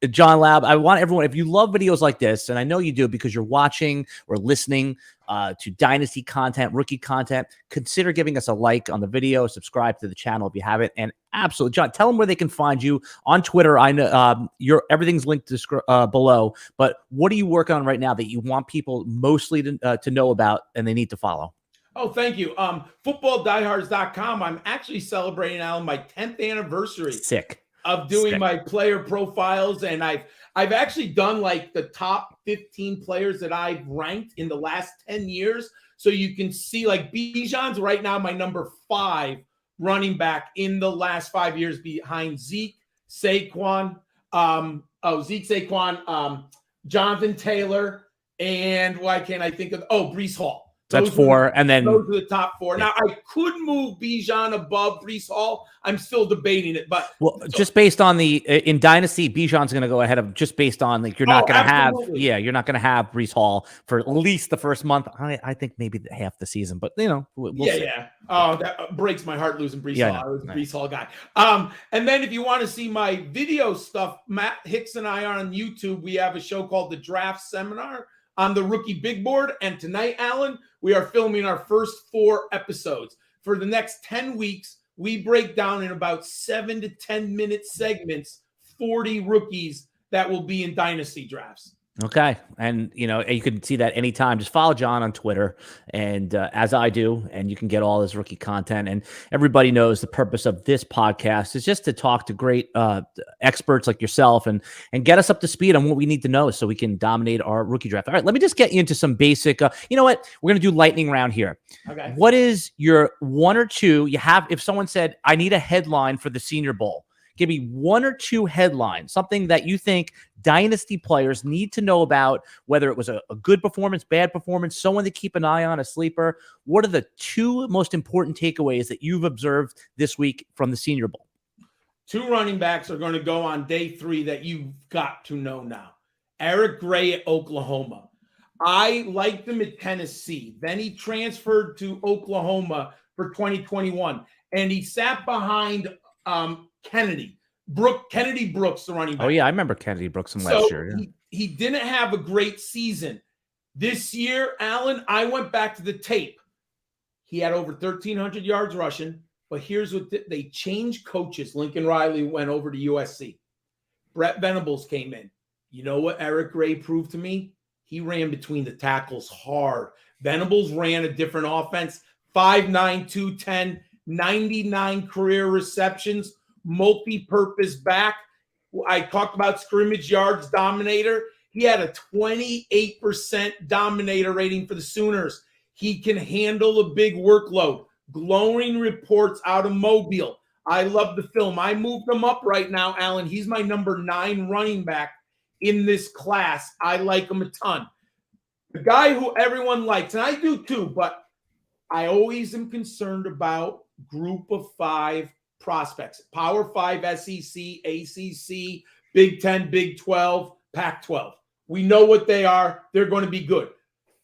John Laub, I want everyone, if you love videos like this, and I know you do because you're watching or listening to dynasty content, rookie content, consider giving us a like on the video, subscribe to the channel if you haven't, and absolutely, John, tell them where they can find you on Twitter. I know everything's linked below, but what are you working on right now that you want people mostly to know about and they need to follow? Oh, thank you. FootballDiehards.com. I'm actually celebrating, Alan, my 10th anniversary of doing my player profiles. And I've actually done the top 15 players that I've ranked in the last 10 years. So you can see Bijan's right now my number 5 running back in the last 5 years behind Zeke, Saquon, Jonathan Taylor, and why can't I think of Breece Hall. That's 4, and then those are the top 4. Now I could move Bijan above Breece Hall. I'm still debating it, but just based on in Dynasty, Bijan's going to go ahead of just based on you're not going to have you're not going to have Breece Hall for at least the first month. I think maybe half the season, but we'll see. Oh, that breaks my heart losing Breece Hall. I was a Breece Hall guy. And then if you want to see my video stuff, Matt Hicks and I are on YouTube. We have a show called The Draft Seminar on the Rookie Big Board. And tonight, Alan, we are filming our first 4 episodes. For the next 10 weeks, we break down in about 7 to 10 minute segments 40 rookies that will be in dynasty drafts. Okay. And, you can see that anytime. Just follow John on Twitter and as I do, and you can get all his rookie content. And everybody knows the purpose of this podcast is just to talk to great experts like yourself and get us up to speed on what we need to know so we can dominate our rookie draft. All right, let me just get you into some basic, you know what? We're going to do lightning round here. Okay. What is your one or two if someone said, I need a headline for the Senior Bowl, give me one or two headlines, something that you think Dynasty players need to know about, whether it was a good performance, bad performance, someone to keep an eye on, a sleeper. What are the two most important takeaways that you've observed this week from the Senior Bowl? Two running backs are going to go on day 3 that you've got to know now. Eric Gray at Oklahoma. I liked him at Tennessee. Then he transferred to Oklahoma for 2021, and he sat behind Kennedy Brooks, the running back. Oh, yeah, I remember Kennedy Brooks from last year. Yeah. He didn't have a great season. This year, Alan, I went back to the tape. He had over 1,300 yards rushing, but here's what they changed coaches. Lincoln Riley went over to USC. Brett Venables came in. You know what Eric Gray proved to me? He ran between the tackles hard. Venables ran a different offense, 5'9", 210, 99 career receptions, multi-purpose back. I talked about scrimmage yards dominator. He had a 28% dominator rating for the Sooners. He can handle a big workload. Glowing reports out of Mobile. I love the film. I moved him up right now, Alan. He's my number 9 running back in this class. I like him a ton. The guy who everyone likes, and I do too, but I always am concerned about group of 5 prospects. Power 5, SEC, ACC, Big 10, Big 12, Pac-12. We know what they are. They're going to be good.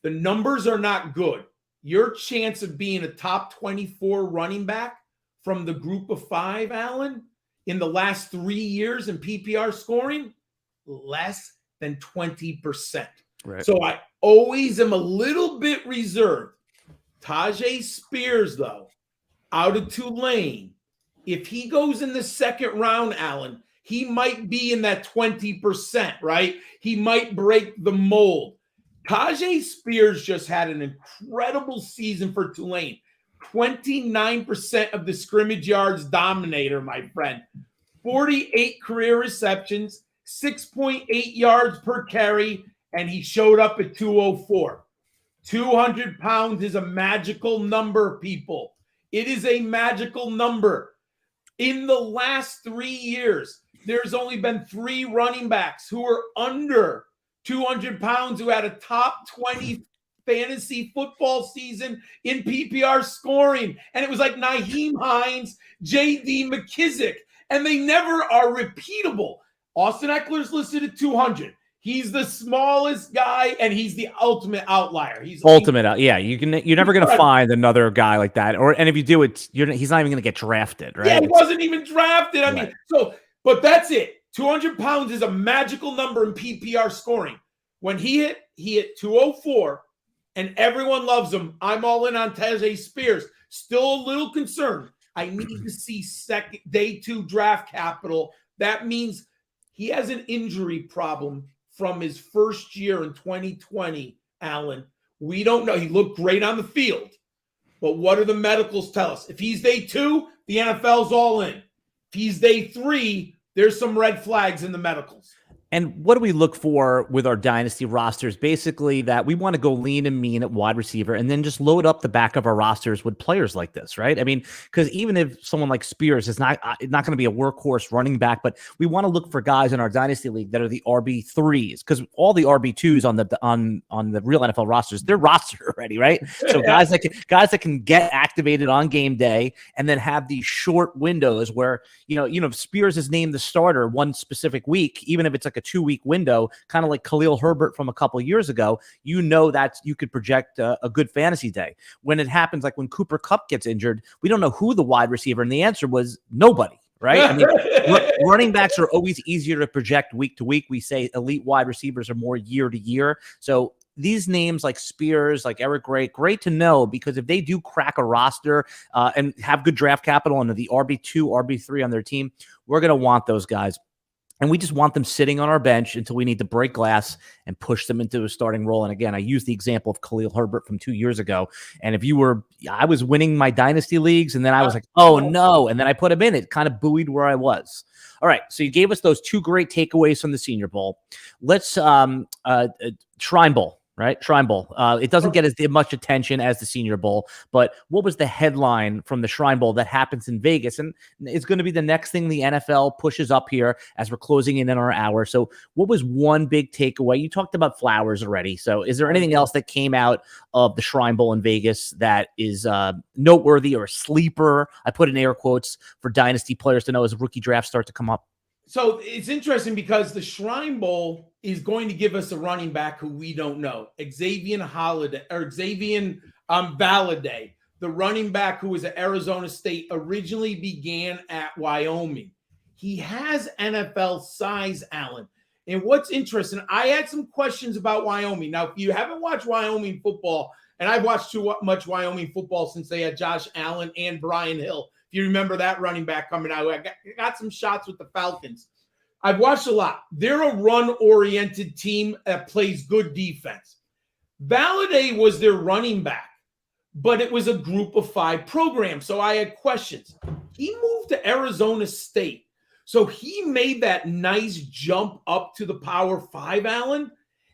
The numbers are not good. Your chance of being a top 24 running back from the group of 5, Alan, in the last 3 years in PPR scoring, less than 20%. Right. So I always am a little bit reserved. Tajay Spears, though, out of Tulane, if he goes in the second round, Alan, he might be in that 20%, right? He might break the mold. Tajay Spears just had an incredible season for Tulane. 29% of the scrimmage yards dominator, my friend. 48 career receptions, 6.8 yards per carry, and he showed up at 204. 200 pounds is a magical number, people. It is a magical number. In the last 3 years, there's only been 3 running backs who are under 200 pounds who had a top 20 fantasy football season in PPR scoring. And it was like Nyheim Hines, J.D. McKissick, and they never are repeatable. Austin Eckler's listed at 200. He's the smallest guy, and he's the ultimate outlier. He's yeah. You're never going to find another guy like that, and if you do, he's not even going to get drafted, right? Yeah, he wasn't even drafted. I mean, but that's it. 200 pounds is a magical number in PPR scoring. When he hit 204, and everyone loves him. I'm all in on Tajay Spears. Still a little concerned. I need to see day 2 draft capital. That means he has an injury problem from his first year in 2020, Alan. We don't know. He looked great on the field. But what do the medicals tell us? If he's day 2, the NFL's all in. If he's day 3, there's some red flags in the medicals. And what do we look for with our dynasty rosters? Basically that we want to go lean and mean at wide receiver and then just load up the back of our rosters with players like this, right? I mean, because even if someone like Spears is not going to be a workhorse running back, but we want to look for guys in our dynasty league that are the RB3s, because all the RB2s on the real NFL rosters, they're rostered already, right? So guys that can get activated on game day and then have these short windows where, if Spears is named the starter one specific week, even if it's like a 2-week window, kind of like Khalil Herbert from a couple of years ago, that you could project a good fantasy day. When it happens, like when Cooper Kupp gets injured, we don't know who the wide receiver, and the answer was nobody, right? I mean, running backs are always easier to project week to week. We say elite wide receivers are more year to year. So these names like Spears, like Eric Gray, great to know, because if they do crack a roster and have good draft capital and the RB2, RB3 on their team, we're going to want those guys. And we just want them sitting on our bench until we need to break glass and push them into a starting role. And again, I used the example of Khalil Herbert from 2 years ago. And I was winning my dynasty leagues, and then I was like, oh no. And then I put him in. It kind of buoyed where I was. All right. So you gave us those 2 great takeaways from the Senior Bowl. Let's Shrine Bowl. Right? Shrine Bowl. It doesn't get as much attention as the Senior Bowl, but what was the headline from the Shrine Bowl that happens in Vegas? And it's going to be the next thing the NFL pushes up here as we're closing in on our hour. So what was one big takeaway? You talked about flowers already. So is there anything else that came out of the Shrine Bowl in Vegas that is noteworthy or a sleeper? I put in air quotes for dynasty players to know as rookie drafts start to come up. So it's interesting because the Shrine Bowl is going to give us a running back who we don't know. Xavier Valladay, the running back who was at Arizona State, originally began at Wyoming. He has NFL size, Alan. And what's interesting, I had some questions about Wyoming. Now, if you haven't watched Wyoming football, and I've watched too much Wyoming football since they had Josh Allen and Brian Hill. If you remember that running back coming out, I got some shots with the Falcons. I've watched a lot. They're a run-oriented team that plays good defense. Valladay was their running back, but it was a group of 5 program. So I had questions. He moved to Arizona State. So he made that nice jump up to the Power 5, Alan,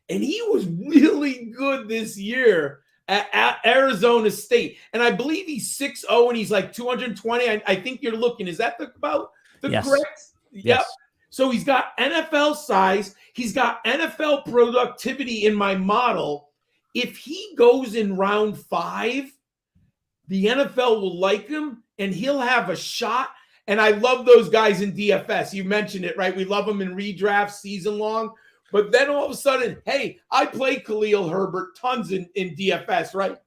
and he was really good this year at Arizona State. And I believe he's 6'0", and he's like 220. I think you're looking. Is that about the correct? Yes. Yep. So he's got NFL size. He's got NFL productivity in my model. If he goes in round 5, the NFL will like him, and he'll have a shot. And I love those guys in DFS. You mentioned it, right? We love them in redraft season long. But then all of a sudden, hey, I played Khalil Herbert tons in DFS, right?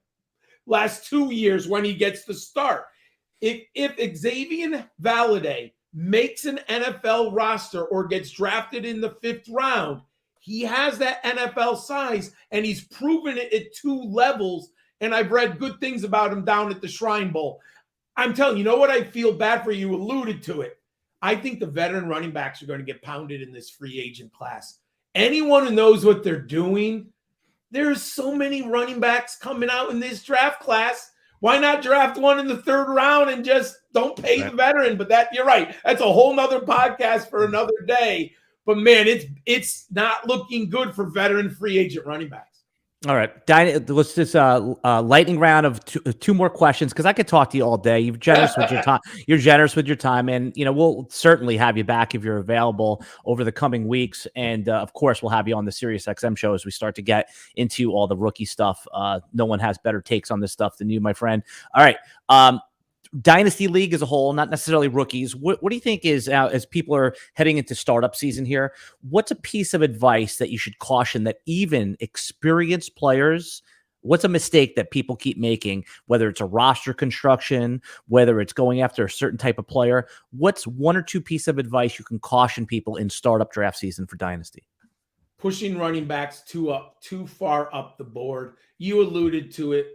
Last 2 years when he gets the start. If Xavier Valladay makes an NFL roster or gets drafted in the 5th round, he has that NFL size, and he's proven it at 2 levels. And I've read good things about him down at the Shrine Bowl. I'm telling you, know what? I feel bad for you. Alluded to it. I think the veteran running backs are going to get pounded in this free agent class. Anyone who knows what they're doing, there's so many running backs coming out in this draft class. Why not draft one in the 3rd round and just don't pay the veteran? But you're right. That's a whole nother podcast for another day. But man, it's not looking good for veteran free agent running backs. All right. Let's just lightning round of 2 more questions, because I could talk to you all day. You're generous with your time. You're generous with your time. And, we'll certainly have you back if you're available over the coming weeks. And, of course, we'll have you on the SiriusXM show as we start to get into all the rookie stuff. No one has better takes on this stuff than you, my friend. All right. Dynasty League as a whole, not necessarily rookies. What do you think is, as people are heading into startup season here, what's a piece of advice that you should caution that even experienced players, what's a mistake that people keep making, whether it's a roster construction, whether it's going after a certain type of player? What's 1 or 2 pieces of advice you can caution people in startup draft season for Dynasty? Pushing running backs too far up the board. You alluded to it,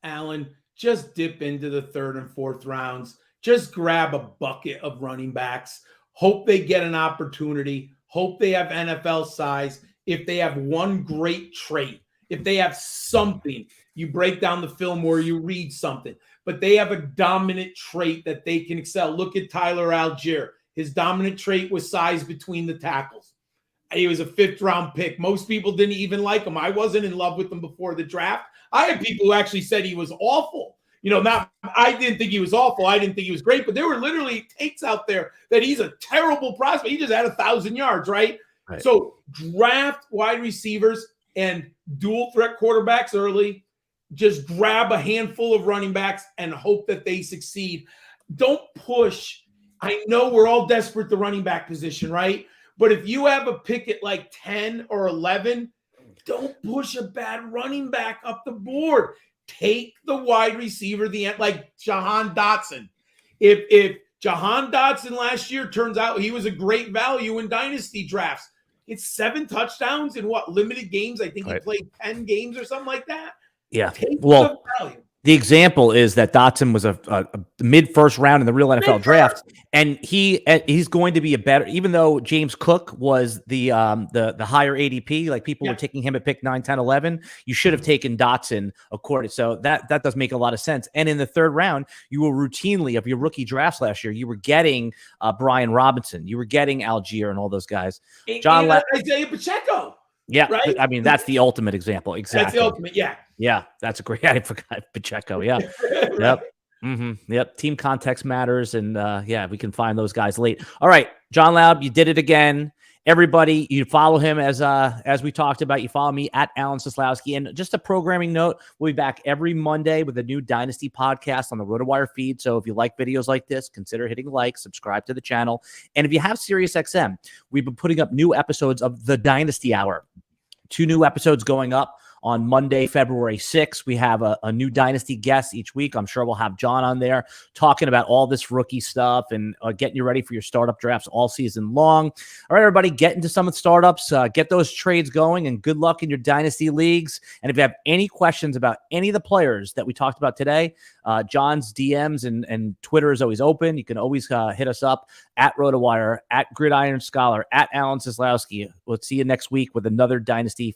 Alan. Just dip into the 3rd and 4th rounds. Just grab a bucket of running backs. Hope they get an opportunity. Hope they have NFL size. If they have one great trait, if they have something, you break down the film or you read something, but they have a dominant trait that they can excel. Look at Tyler Algier. His dominant trait was size between the tackles. He was a 5th round pick. Most people didn't even like him. I wasn't in love with him before the draft. I had people who actually said he was awful. I didn't think he was awful. I didn't think he was great, but there were literally takes out there that he's a terrible prospect. He just had 1,000 yards, right? So draft wide receivers and dual threat quarterbacks early. Just grab a handful of running backs and hope that they succeed. Don't push. I know we're all desperate at the running back position, right? But if you have a pick at like 10 or 11, don't push a bad running back up the board. Take the wide receiver, like Jahan Dotson. If Jahan Dotson last year turns out he was a great value in dynasty drafts, it's 7 touchdowns in limited games. I think he played 10 games or something like that. Yeah. Take the value. The example is that Dotson was a mid first round in the real NFL draft, and he's going to be a better. Even though James Cook was the higher ADP, like people were taking him at pick 9, 10, 11. You should have taken Dotson according. So that does make a lot of sense. And in the third round, you were routinely of your rookie drafts last year, you were getting Brian Robinson, you were getting Algier, and all those guys. Isaiah Pacheco. Yeah, right. I mean that's the ultimate example. Exactly. That's the ultimate. Yeah. Yeah, that's a great. I forgot Pacheco. Yeah. Right. Yep. Mm-hmm. Yep. Team context matters. And yeah, we can find those guys late. All right. John Laub, you did it again. Everybody, you follow him as we talked about. You follow me at Alan Seslowsky. And just a programming note, we'll be back every Monday with a new Dynasty podcast on the RotoWire feed. So if you like videos like this, consider hitting like, subscribe to the channel. And if you have SiriusXM, we've been putting up new episodes of the Dynasty Hour. 2 new episodes going up. On Monday, February 6th, we have a new Dynasty guest each week. I'm sure we'll have John on there talking about all this rookie stuff and getting you ready for your startup drafts all season long. All right, everybody, get into some of the startups, get those trades going, and good luck in your Dynasty leagues. And if you have any questions about any of the players that we talked about today, John's DMs and Twitter is always open. You can always hit us up at RotoWire, at Gridiron Scholar, at Alan Seslowsky. We'll see you next week with another Dynasty